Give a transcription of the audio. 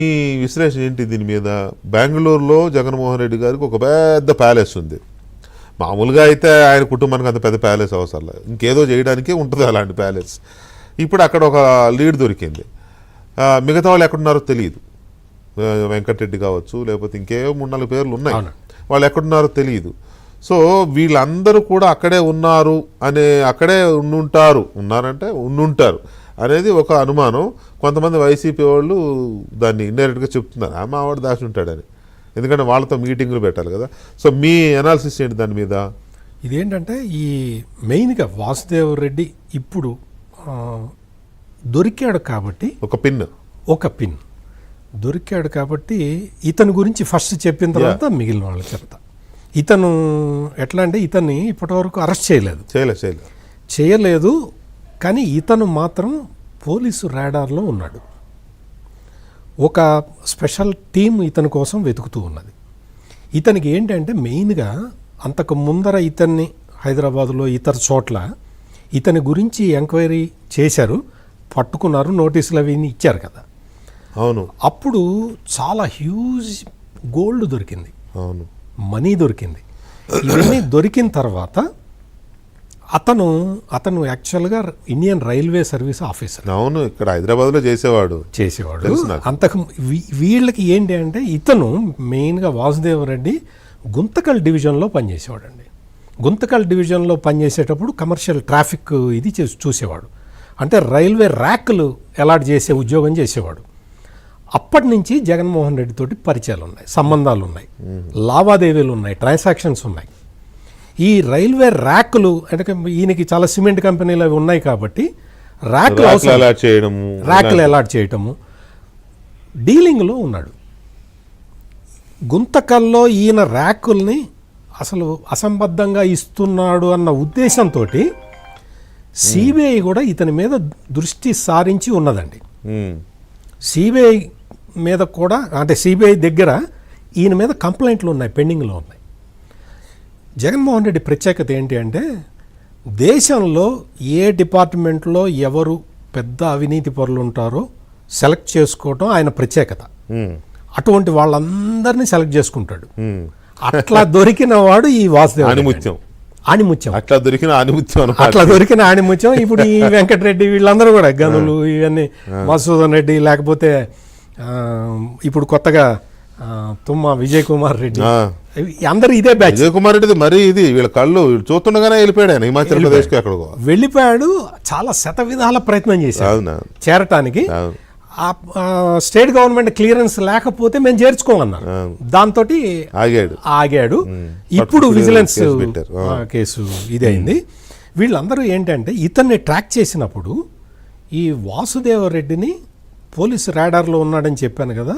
ఈ విశ్లేషణ ఏంటి దీని మీద? బెంగళూరులో జగన్మోహన్ రెడ్డి గారికి ఒక పెద్ద ప్యాలెస్ ఉంది. మామూలుగా అయితే ఆయన కుటుంబానికి అంత పెద్ద ప్యాలెస్ అవసరం లేదు, ఇంకేదో చేయడానికే ఉంటుంది అలాంటి ప్యాలెస్. ఇప్పుడు అక్కడ ఒక లీడ్ దొరికింది. మిగతా వాళ్ళు ఎక్కడున్నారో తెలియదు. వెంకటరెడ్డి కావచ్చు, లేకపోతే ఇంకేమో 3-4 పేర్లు ఉన్నాయి, వాళ్ళు ఎక్కడున్నారో తెలియదు. సో వీళ్ళందరూ కూడా అక్కడే ఉన్నారు అక్కడే ఉన్నారంటే ఉండుంటారు అనేది ఒక అనుమానం. కొంతమంది వైసీపీ వాళ్ళు దాన్ని ఇండైరెక్ట్గా చెప్తున్నారు, మా వాడు దాచి ఉంటాడని. ఎందుకంటే వాళ్ళతో మీటింగులు పెట్టాలి కదా. సో మీ అనాలిసిస్ ఏంటి దాని మీద? ఇదేంటంటే ఈ మెయిన్గా వాసుదేవ్ రెడ్డి ఇప్పుడు దొరికాడు కాబట్టి ఒక పిన్ దొరికాడు కాబట్టి ఇతని గురించి ఫస్ట్ చెప్పిన తర్వాత మిగిలిన వాళ్ళు చెప్తా. ఇతను ఎట్లా అంటే ఇతన్ని ఇప్పటివరకు అరెస్ట్ చేయలేదు, కానీ ఇతను మాత్రం పోలీసు రాడార్లో ఉన్నాడు. ఒక స్పెషల్ టీం ఇతని కోసం వెతుకుతూ ఉన్నది. ఇతనికి ఏంటంటే మెయిన్గా అంతకు ముందర ఇతన్ని హైదరాబాదులో ఇతర చోట్ల ఇతని గురించి ఎంక్వైరీ చేశారు, పట్టుకున్నారు, నోటీసులు అవి ఇచ్చారు కదా. అవును. అప్పుడు చాలా హ్యూజ్ గోల్డ్ దొరికింది, అవును, మనీ దొరికింది. ఇవన్నీ దొరికిన తర్వాత అతను యాక్చువల్గా ఇండియన్ రైల్వే సర్వీస్ ఆఫీసర్. అవును, ఇక్కడ హైదరాబాద్లో చేసేవాడు. అంతకు వీళ్ళకి ఏంటి అంటే ఇతను మెయిన్గా వాసుదేవ్ రెడ్డి గుంతకల్ డివిజన్లో పనిచేసేవాడండి. గుంతకల్ డివిజన్లో పనిచేసేటప్పుడు కమర్షియల్ ట్రాఫిక్ ఇది చూసేవాడు, అంటే రైల్వే ర్యాక్లు అలాట్ చేసే ఉద్యోగం చేసేవాడు. అప్పటి నుంచి జగన్మోహన్ రెడ్డి తోటి పరిచయాలు ఉన్నాయి, సంబంధాలు ఉన్నాయి, లావాదేవీలు ఉన్నాయి, ట్రాన్సాక్షన్స్ ఉన్నాయి. ఈ రైల్వే ర్యాక్లు అంటే ఈయనకి చాలా సిమెంట్ కంపెనీలు అవి ఉన్నాయి కాబట్టి ర్యాక్లు అలాట్ చేయటము డీలింగ్లో ఉన్నాడు. గుంతకల్లో ఈయన ర్యాకుల్ని అసలు అసంబద్ధంగా ఇస్తున్నాడు అన్న ఉద్దేశంతో సిబిఐ కూడా ఇతని మీద దృష్టి సారించి ఉన్నదండి. సిబిఐ మీద కూడా, అంటే సిబిఐ దగ్గర ఈయన మీద కంప్లైంట్లు ఉన్నాయి, పెండింగ్లో ఉన్నాయి. జగన్మోహన్ రెడ్డి ప్రత్యేకత ఏంటి అంటే దేశంలో ఏ డిపార్ట్మెంట్లో ఎవరు పెద్ద అవినీతి పరులు ఉంటారో సెలెక్ట్ చేసుకోవటం ఆయన ప్రత్యేకత. అటువంటి వాళ్ళందరినీ సెలెక్ట్ చేసుకుంటాడు. అట్లా దొరికిన వాడు ఈ వాసుదేవ్ ఆణిముత్యం. అట్లా దొరికిన ఆణిముత్యం ఇప్పుడు ఈ వెంకటరెడ్డి వీళ్ళందరూ కూడా గనులు ఇవన్నీ, మధుసూదన్ రెడ్డి, లేకపోతే ఇప్పుడు కొత్తగా తుమ్మ విజయ్ కుమార్ రెడ్డి, అందరు ఇదే బ్యాచ్. విజయ్ కుమార్ రెడ్డి మరి ఇది వీళ్ళ కళ్ళు చూస్తుండగానే వెళ్ళిపోయాడు ఆయన హిమాచల్ ప్రదేశ్కి. అక్కడ వెళ్ళిపోయాడు, చాలా శతవిధాల ప్రయత్నం చేశాడు చేరటానికి. స్టేట్ గవర్నమెంట్ క్లియరెన్స్ లేకపోతే మేము చేర్చుకోమన్నారు, దాంతో ఆగాడు. ఇప్పుడు విజిలెన్స్ కేసు ఇదైంది. వీళ్ళందరూ ఏంటంటే ఇతన్ని ట్రాక్ చేసినప్పుడు ఈ వాసుదేవ రెడ్డిని పోలీసు రాడార్లో ఉన్నాడని చెప్పాను కదా.